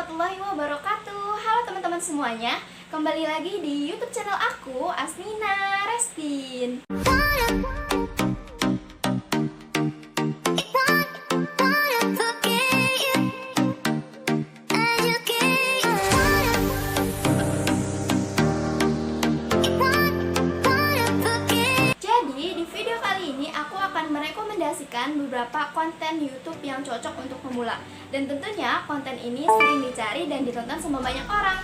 warahmatullahi wabarakatuh. Halo teman-teman semuanya, kembali lagi di YouTube channel aku, Asmina Restin. Jadi di video kali ini aku akan merekomendasikan beberapa konten YouTube yang cocok untuk pemula. Dan tentunya konten ini sering dicari dan ditonton sama banyak orang.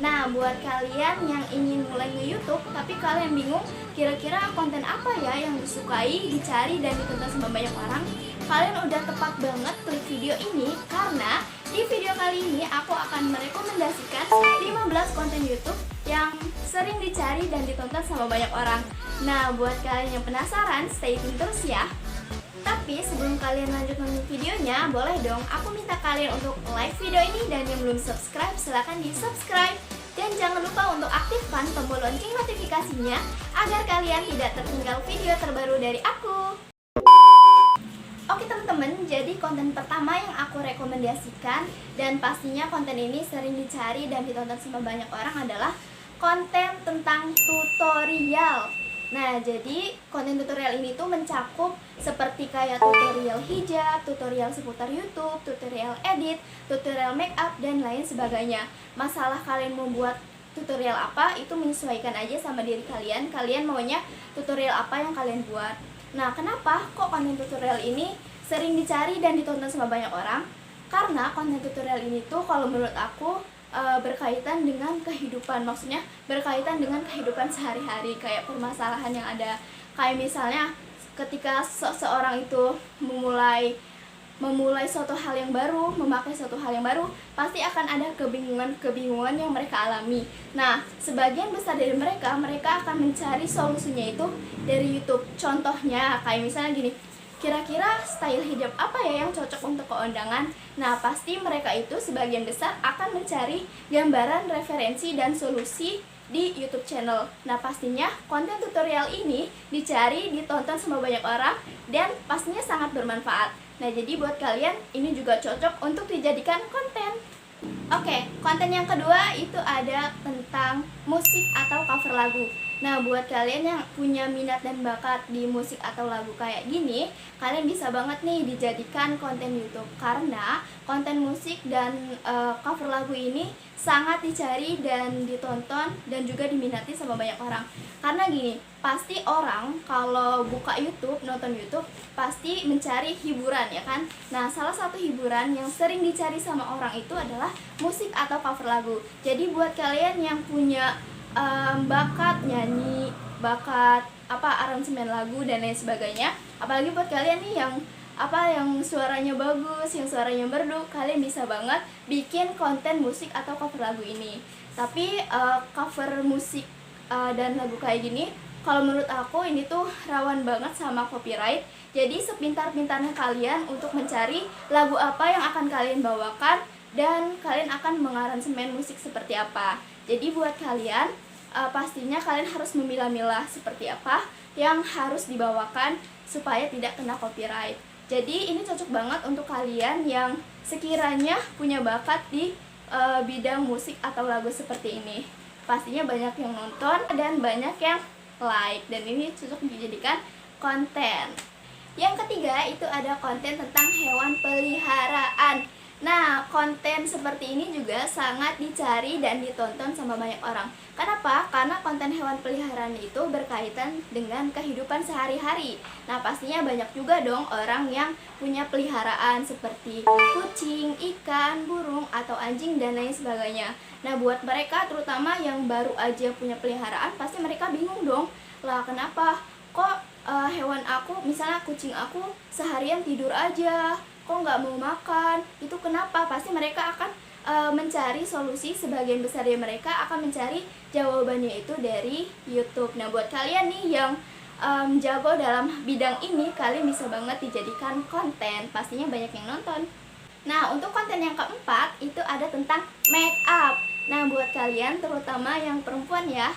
Nah, buat kalian yang ingin mulai nge-YouTube tapi kalian bingung kira-kira konten apa ya yang disukai, dicari, dan ditonton sama banyak orang, kalian udah tepat banget klik video ini karena di video kali ini aku akan merekomendasikan 15 konten YouTube yang sering dicari dan ditonton sama banyak orang. Nah, buat kalian yang penasaran, stay tune terus ya. Tapi sebelum kalian lanjut nonton videonya, boleh dong aku minta kalian untuk like video ini, dan yang belum subscribe silahkan di subscribe. Dan jangan lupa untuk aktifkan tombol lonceng notifikasinya agar kalian tidak tertinggal video terbaru dari aku. Oke teman-teman, jadi konten pertama yang aku rekomendasikan dan pastinya konten ini sering dicari dan ditonton sama banyak orang adalah konten tentang tutorial. Nah, jadi konten tutorial ini tuh mencakup seperti kayak tutorial hijab, tutorial seputar YouTube, tutorial edit, tutorial make up, dan lain sebagainya. Masalah kalian mau buat tutorial apa, itu menyesuaikan aja sama diri kalian. Kalian maunya tutorial apa yang kalian buat. Nah, kenapa kok konten tutorial ini sering dicari dan ditonton sama banyak orang? Karena konten tutorial ini tuh kalau menurut aku berkaitan dengan kehidupan, maksudnya berkaitan dengan kehidupan sehari-hari, kayak permasalahan yang ada. Kayak misalnya ketika seseorang itu memulai suatu hal yang baru, memakai suatu hal yang baru, pasti akan ada kebingungan yang mereka alami. Nah, sebagian besar dari mereka akan mencari solusinya itu dari YouTube. Contohnya kayak misalnya gini, kira-kira style hijab apa ya yang cocok untuk keundangan? Nah, pasti mereka itu sebagian besar akan mencari gambaran, referensi, dan solusi di YouTube channel. Nah, pastinya konten tutorial ini dicari, ditonton sama banyak orang, dan pastinya sangat bermanfaat. Nah, jadi buat kalian ini juga cocok untuk dijadikan konten. Oke, konten yang kedua itu ada tentang musik atau cover lagu. Nah, buat kalian yang punya minat dan bakat di musik atau lagu kayak gini, kalian bisa banget nih dijadikan konten YouTube. Karena konten musik dan cover lagu ini sangat dicari dan ditonton dan juga diminati sama banyak orang. Karena gini, pasti orang kalau buka YouTube, nonton YouTube, pasti mencari hiburan ya kan. Nah, salah satu hiburan yang sering dicari sama orang itu adalah musik atau cover lagu. Jadi buat kalian yang punya bakat nyanyi, bakat aransemen lagu dan lain sebagainya, apalagi buat kalian nih yang suaranya bagus, yang suaranya merdu, kalian bisa banget bikin konten musik atau cover lagu ini. Tapi cover musik dan lagu kayak gini, kalau menurut aku ini tuh rawan banget sama copyright. Jadi sepintar-pintarnya kalian untuk mencari lagu apa yang akan kalian bawakan dan kalian akan mengaransemen musik seperti apa. Jadi buat kalian pastinya kalian harus memilah-milah seperti apa yang harus dibawakan supaya tidak kena copyright. Jadi ini cocok banget untuk kalian yang sekiranya punya bakat di bidang musik atau lagu seperti ini. Pastinya banyak yang nonton dan banyak yang like, dan ini cocok dijadikan konten. Yang ketiga itu ada konten tentang hewan peliharaan. Nah, konten seperti ini juga sangat dicari dan ditonton sama banyak orang. Kenapa? Karena konten hewan peliharaan itu berkaitan dengan kehidupan sehari-hari. Nah, pastinya banyak juga dong orang yang punya peliharaan seperti kucing, ikan, burung, atau anjing, dan lain sebagainya. Nah, buat mereka terutama yang baru aja punya peliharaan, pasti mereka bingung dong. Lah, kenapa? Kok hewan aku, misalnya kucing aku, seharian tidur aja, kok nggak mau makan? Itu kenapa? Pasti mereka akan mencari solusi, sebagian besar dari mereka akan mencari jawabannya itu dari YouTube. Nah, buat kalian nih yang jago dalam bidang ini, kalian bisa banget dijadikan konten, pastinya banyak yang nonton. Nah, untuk konten yang keempat itu ada tentang make up. Nah, buat kalian terutama yang perempuan ya,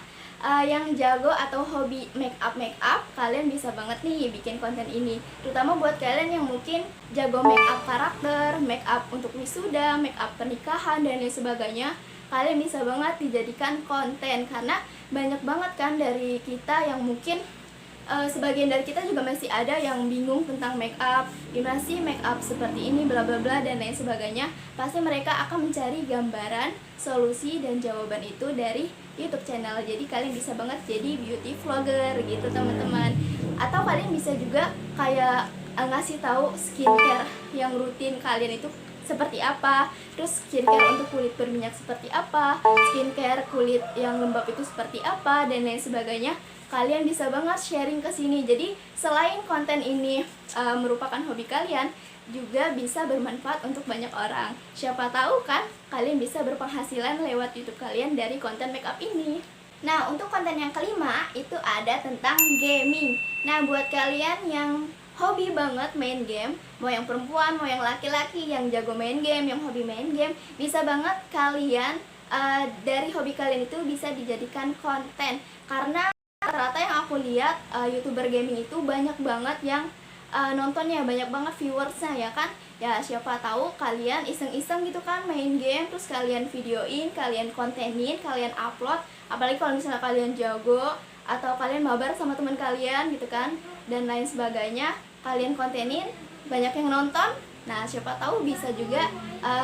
yang jago atau hobi make up, kalian bisa banget nih bikin konten ini. Terutama buat kalian yang mungkin jago make up karakter, make up untuk wisuda, make up pernikahan dan lain sebagainya. Kalian bisa banget dijadikan konten, karena banyak banget kan dari kita yang mungkin sebagian dari kita juga masih ada yang bingung tentang make up, gimana sih make up seperti ini, bla bla bla dan lain sebagainya. Pasti mereka akan mencari gambaran, solusi dan jawaban itu dari YouTube channel. Jadi kalian bisa banget jadi beauty vlogger gitu teman-teman. Atau kalian bisa juga kayak ngasih tahu skincare yang rutin kalian itu seperti apa, terus skincare untuk kulit berminyak seperti apa, skincare kulit yang lembab itu seperti apa dan lain sebagainya. Kalian bisa banget sharing ke sini. Jadi selain konten ini merupakan hobi kalian, juga bisa bermanfaat untuk banyak orang. Siapa tahu kan kalian bisa berpenghasilan lewat YouTube kalian dari konten makeup ini. Nah, untuk konten yang kelima itu ada tentang gaming. Nah, buat kalian yang hobi banget main game, mau yang perempuan, mau yang laki-laki yang jago main game, yang hobi main game, bisa banget kalian dari hobi kalian itu bisa dijadikan konten. Karena rata-rata yang aku lihat YouTuber gaming itu banyak banget yang nontonnya, banyak banget viewersnya ya kan. Ya siapa tahu kalian iseng-iseng gitu kan main game, terus kalian videoin, kalian kontenin, kalian upload. Apalagi kalau misalnya kalian jago atau kalian mabar sama teman kalian gitu kan, dan lain sebagainya, kalian kontenin, banyak yang nonton. Nah siapa tahu bisa juga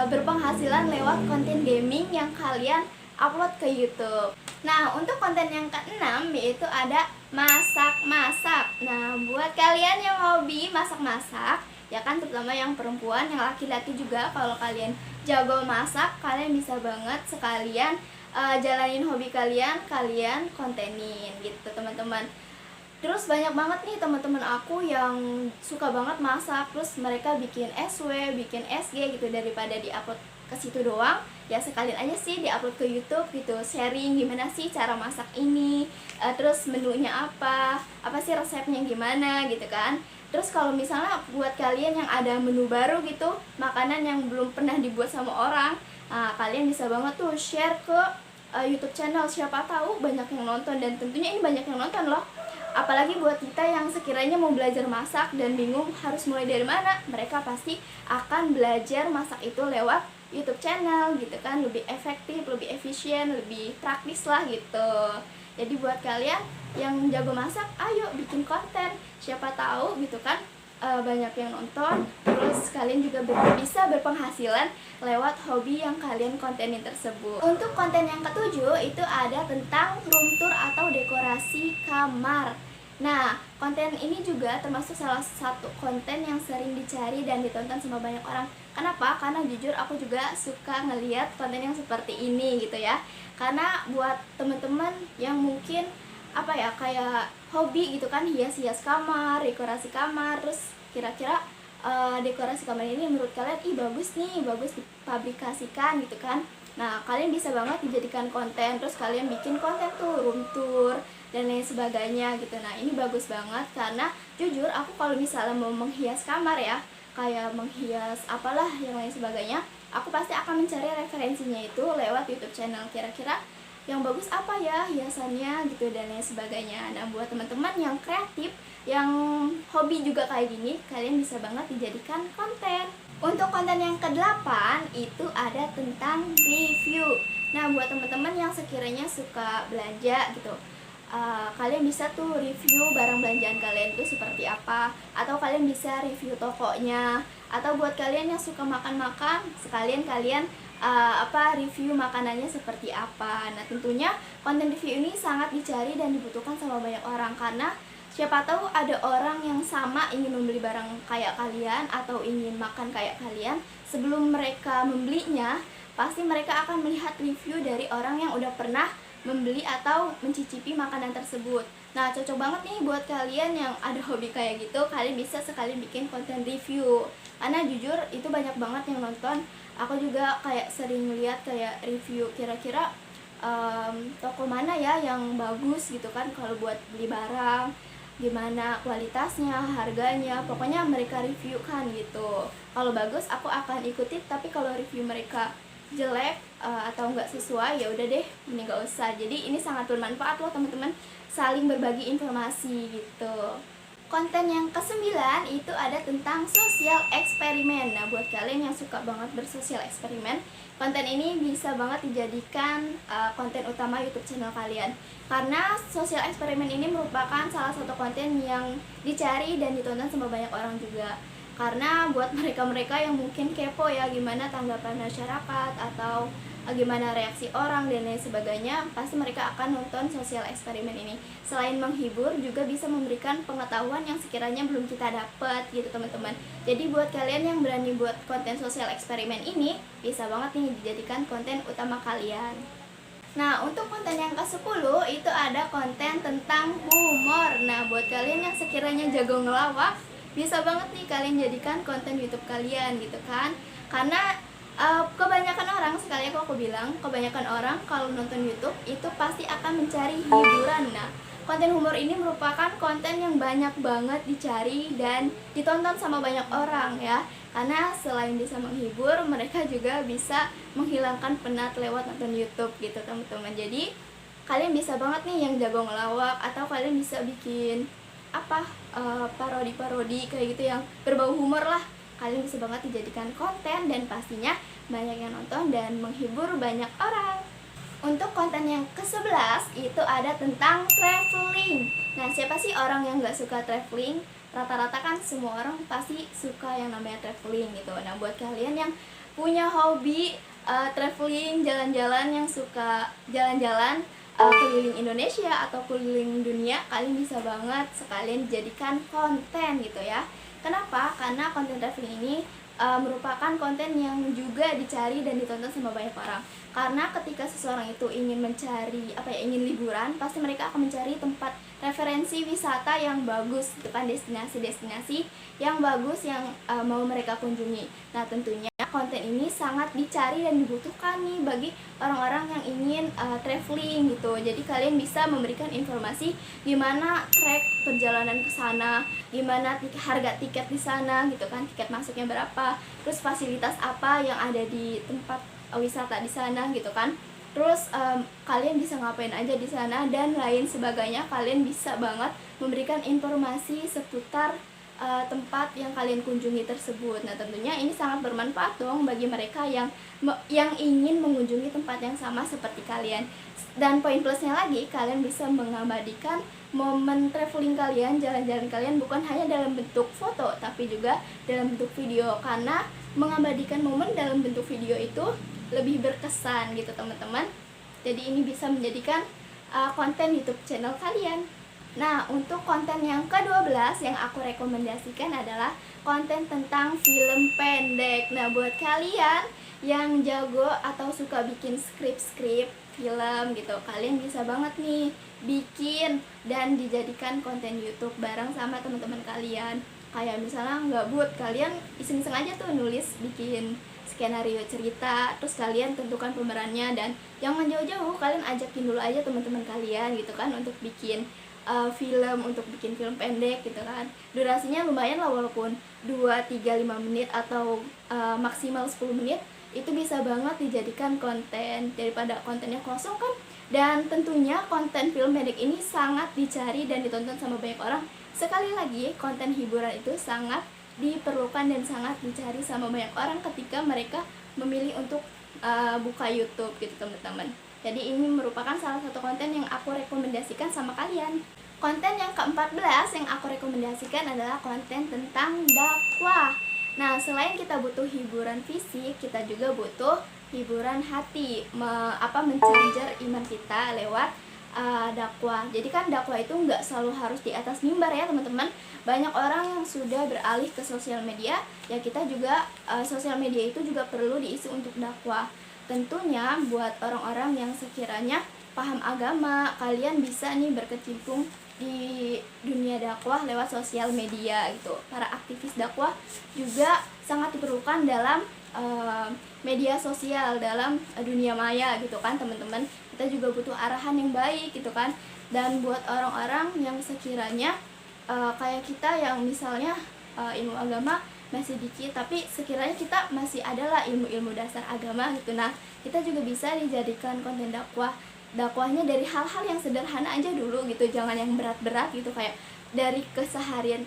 berpenghasilan lewat konten gaming yang kalian upload ke YouTube. Nah, untuk konten yang keenam yaitu ada masak-masak. Nah, buat kalian yang hobi masak-masak, ya kan, terutama yang perempuan, yang laki-laki juga, kalau kalian jago masak, kalian bisa banget sekalian jalanin hobi kalian, kalian kontenin gitu, teman-teman. Terus banyak banget nih teman-teman aku yang suka banget masak, terus mereka bikin SW, bikin SG gitu, daripada diupload ke situ doang, ya sekalian aja sih diupload ke YouTube gitu, sharing gimana sih cara masak ini, terus menunya apa sih resepnya gimana gitu kan. Terus kalau misalnya buat kalian yang ada menu baru gitu, makanan yang belum pernah dibuat sama orang, kalian bisa banget tuh share ke YouTube channel, siapa tahu banyak yang nonton, dan tentunya ini banyak yang nonton loh. Apalagi buat kita yang sekiranya mau belajar masak dan bingung harus mulai dari mana, mereka pasti akan belajar masak itu lewat YouTube channel gitu kan, lebih efektif, lebih efisien, lebih praktis lah gitu. Jadi buat kalian yang jago masak, ayo bikin konten, siapa tahu gitu kan banyak yang nonton, terus kalian juga bisa berpenghasilan lewat hobi yang kalian kontenin tersebut. Untuk konten yang ketujuh itu ada tentang room tour atau dekorasi kamar. Nah, konten ini juga termasuk salah satu konten yang sering dicari dan ditonton sama banyak orang. Kenapa? Karena jujur aku juga suka ngeliat konten yang seperti ini gitu ya. Karena buat temen-temen yang mungkin apa ya, kayak hobi gitu kan, hias-hias kamar, dekorasi kamar, terus kira-kira dekorasi kamar ini menurut kalian bagus nih, bagus dipublikasikan gitu kan. Nah, kalian bisa banget dijadikan konten, terus kalian bikin konten tuh room tour dan lain sebagainya gitu. Nah, ini bagus banget karena jujur aku kalau misalnya mau menghias kamar ya, kayak menghias apalah yang lain sebagainya, aku pasti akan mencari referensinya itu lewat YouTube channel. Kira-kira yang bagus apa ya hiasannya gitu dan lain sebagainya. Nah, buat teman-teman yang kreatif, yang hobi juga kayak gini, kalian bisa banget dijadikan konten. Untuk konten yang ke-8 itu ada tentang review. Nah, buat teman-teman yang sekiranya suka belanja gitu, kalian bisa tuh review barang belanjaan kalian itu seperti apa, atau kalian bisa review tokonya, atau buat kalian yang suka makan-makan, sekalian kalian review makanannya seperti apa. Nah, tentunya konten review ini sangat dicari dan dibutuhkan sama banyak orang, karena siapa tahu ada orang yang sama ingin membeli barang kayak kalian atau ingin makan kayak kalian. Sebelum mereka membelinya, pasti mereka akan melihat review dari orang yang udah pernah membeli atau mencicipi makanan tersebut. Nah, cocok banget nih buat kalian yang ada hobi kayak gitu, kalian bisa sekali bikin konten review. Karena jujur itu banyak banget yang nonton. Aku juga kayak sering lihat kayak review kira-kira toko mana ya yang bagus gitu kan, kalau buat beli barang, gimana kualitasnya, harganya, pokoknya mereka review kan gitu. Kalau bagus aku akan ikuti, tapi kalau review mereka jelek atau nggak sesuai, ya udah deh ini nggak usah. Jadi ini sangat bermanfaat loh teman-teman, saling berbagi informasi gitu. Konten yang ke-9 itu ada tentang sosial eksperimen. Nah, buat kalian yang suka banget bersosial eksperimen, konten ini bisa banget dijadikan konten utama YouTube channel kalian. Karena sosial eksperimen ini merupakan salah satu konten yang dicari dan ditonton sama banyak orang juga. Karena buat mereka-mereka yang mungkin kepo ya gimana tanggapan masyarakat atau gimana reaksi orang dan lain sebagainya, pasti mereka akan nonton sosial eksperimen ini. Selain menghibur, juga bisa memberikan pengetahuan yang sekiranya belum kita dapat gitu teman-teman. Jadi buat kalian yang berani buat konten sosial eksperimen ini, bisa banget nih dijadikan konten utama kalian. Nah, untuk konten yang ke-10 itu ada konten tentang humor. Nah, buat kalian yang sekiranya jago ngelawak, bisa banget nih kalian jadikan konten YouTube kalian gitu kan. Karena kebanyakan orang, sekali aku bilang, kebanyakan orang kalau nonton YouTube itu pasti akan mencari hiburan. Nah, konten humor ini merupakan konten yang banyak banget dicari dan ditonton sama banyak orang ya. Karena selain bisa menghibur, mereka juga bisa menghilangkan penat lewat nonton YouTube gitu teman-teman. Jadi kalian bisa banget nih yang jago ngelawak, atau kalian bisa bikin parodi-parodi kayak gitu yang berbau humor lah. Kalian bisa banget dijadikan konten dan pastinya banyak yang nonton dan menghibur banyak orang. Untuk konten yang ke-11 itu ada tentang traveling. Nah, siapa sih orang yang gak suka traveling? Rata-rata kan semua orang pasti suka yang namanya traveling gitu. Nah, buat kalian yang punya hobi traveling, jalan-jalan, yang suka jalan-jalan keliling Indonesia atau keliling dunia, kalian bisa banget sekalian dijadikan konten gitu ya. Kenapa? Karena konten traveling ini merupakan konten yang juga dicari dan ditonton sama banyak orang. Karena ketika seseorang itu ingin mencari ingin liburan, pasti mereka akan mencari tempat referensi wisata yang bagus, depan destinasi-destinasi yang bagus yang mau mereka kunjungi. Nah, tentunya konten ini sangat dicari dan dibutuhkan nih bagi orang-orang yang ingin traveling gitu. Jadi kalian bisa memberikan informasi gimana trek perjalanan ke sana, gimana harga tiket di sana gitu kan, tiket masuknya berapa, terus fasilitas apa yang ada di tempat wisata di sana gitu kan. Terus kalian bisa ngapain aja di sana dan lain sebagainya. Kalian bisa banget memberikan informasi seputar tempat yang kalian kunjungi tersebut. Nah, tentunya ini sangat bermanfaat dong bagi mereka yang ingin mengunjungi tempat yang sama seperti kalian. Dan poin plusnya lagi, kalian bisa mengabadikan momen traveling kalian, jalan-jalan kalian bukan hanya dalam bentuk foto, tapi juga dalam bentuk video. Karena mengabadikan momen dalam bentuk video itu lebih berkesan gitu teman-teman. Jadi ini bisa menjadikan konten YouTube channel kalian. Nah, untuk konten yang ke-12 yang aku rekomendasikan adalah konten tentang film pendek. Nah, buat kalian yang jago atau suka bikin skrip-skrip film gitu, kalian bisa banget nih bikin dan dijadikan konten YouTube bareng sama teman-teman kalian. Kayak misalnya gabut, kalian iseng-iseng aja tuh nulis, bikin skenario cerita, terus kalian tentukan pemerannya, dan jangan jauh-jauh, kalian ajakin dulu aja teman-teman kalian gitu kan untuk bikin untuk bikin film pendek gitu kan. Durasinya lumayan lah, walaupun 2, 3, 5 menit atau maksimal 10 menit, itu bisa banget dijadikan konten daripada kontennya kosong kan. Dan tentunya konten film pendek ini sangat dicari dan ditonton sama banyak orang. Sekali lagi, konten hiburan itu sangat diperlukan dan sangat dicari sama banyak orang ketika mereka memilih untuk buka YouTube gitu teman-teman. Jadi ini merupakan salah satu konten yang aku rekomendasikan sama kalian. Konten yang ke-14 yang aku rekomendasikan adalah konten tentang dakwah. Nah, selain kita butuh hiburan fisik, kita juga butuh hiburan hati, mencajar iman kita lewat dakwah. Jadi kan dakwah itu nggak selalu harus di atas mimbar ya teman-teman. Banyak orang yang sudah beralih ke sosial media, ya kita juga sosial media itu juga perlu diisi untuk dakwah. Tentunya buat orang-orang yang sekiranya paham agama, kalian bisa nih berkecimpung di dunia dakwah lewat sosial media gitu. Para aktivis dakwah juga sangat diperlukan dalam media sosial, dalam dunia maya gitu kan teman-teman. Kita juga butuh arahan yang baik gitu kan. Dan buat orang-orang yang sekiranya kayak kita yang misalnya ilmu agama masih dikit, tapi sekiranya kita masih adalah ilmu-ilmu dasar agama gitu. Nah, kita juga bisa dijadikan konten dakwahnya dari hal-hal yang sederhana aja dulu gitu, jangan yang berat-berat gitu, kayak dari keseharian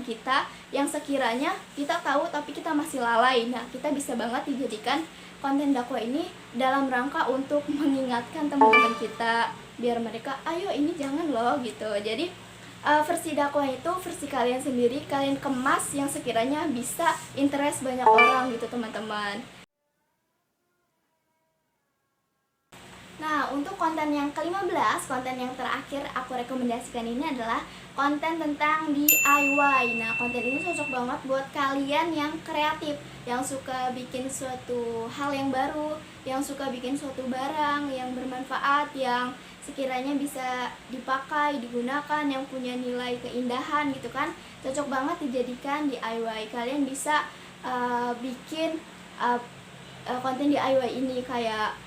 kita yang sekiranya kita tahu tapi kita masih lalai. Nah, kita bisa banget dijadikan konten dakwah ini dalam rangka untuk mengingatkan teman-teman kita biar mereka ayo ini jangan loh gitu. Jadi versi dakwah itu versi kalian sendiri, kalian kemas yang sekiranya bisa interest banyak orang gitu teman-teman. Nah, untuk konten yang ke-15, konten yang terakhir aku rekomendasikan ini adalah konten tentang DIY. Nah, konten ini cocok banget buat kalian yang kreatif, yang suka bikin suatu hal yang baru, yang suka bikin suatu barang yang bermanfaat, yang sekiranya bisa dipakai, digunakan, yang punya nilai keindahan gitu kan. Cocok banget dijadikan DIY. Kalian bisa bikin konten DIY ini kayak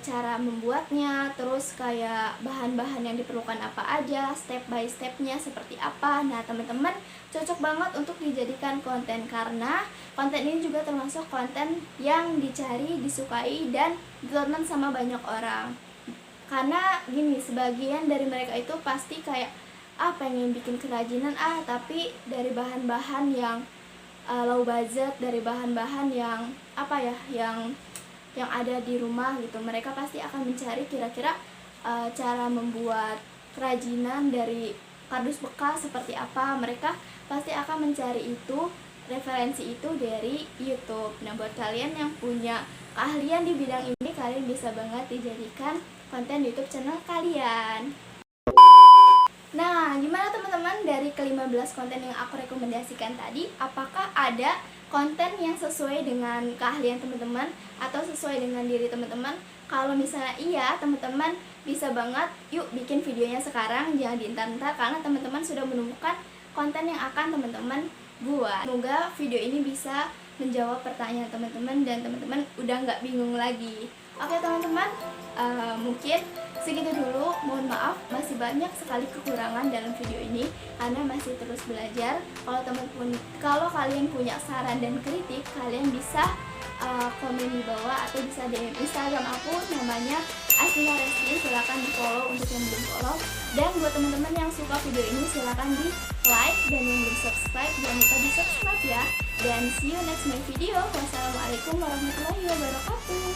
cara membuatnya, terus kayak bahan-bahan yang diperlukan apa aja, step by stepnya seperti apa. Nah, teman-teman cocok banget untuk dijadikan konten karena konten ini juga termasuk konten yang dicari, disukai, dan ditonton sama banyak orang. Karena gini, sebagian dari mereka itu pasti kayak pengen bikin kerajinan tapi dari bahan-bahan yang low budget, dari bahan-bahan yang yang ada di rumah gitu. Mereka pasti akan mencari kira-kira cara membuat kerajinan dari kardus bekas seperti apa. Mereka pasti akan mencari itu, referensi itu dari YouTube. Nah, buat kalian yang punya keahlian di bidang ini, kalian bisa banget dijadikan konten YouTube channel kalian. Nah, gimana teman-teman dari ke-15 konten yang aku rekomendasikan tadi? Apakah ada konten yang sesuai dengan keahlian teman-teman atau sesuai dengan diri teman-teman? Kalau misalnya iya, teman-teman bisa banget yuk bikin videonya sekarang, jangan diintar-intar karena teman-teman sudah menemukan konten yang akan teman-teman buat. Semoga video ini bisa menjawab pertanyaan teman-teman dan teman-teman udah nggak bingung lagi. Oke teman-teman, mungkin segitu dulu. Mohon maaf masih banyak sekali kekurangan dalam video ini karena masih terus belajar. Kalau kalian punya saran dan kritik, kalian bisa komen di bawah atau bisa DM Instagram aku, namanya Astina Resti. Silahkan di follow untuk yang belum follow. Dan buat teman-teman yang suka video ini, silahkan di like, dan yang belum subscribe jangan lupa di subscribe ya. Dan see you next my video. Wassalamualaikum warahmatullahi wabarakatuh.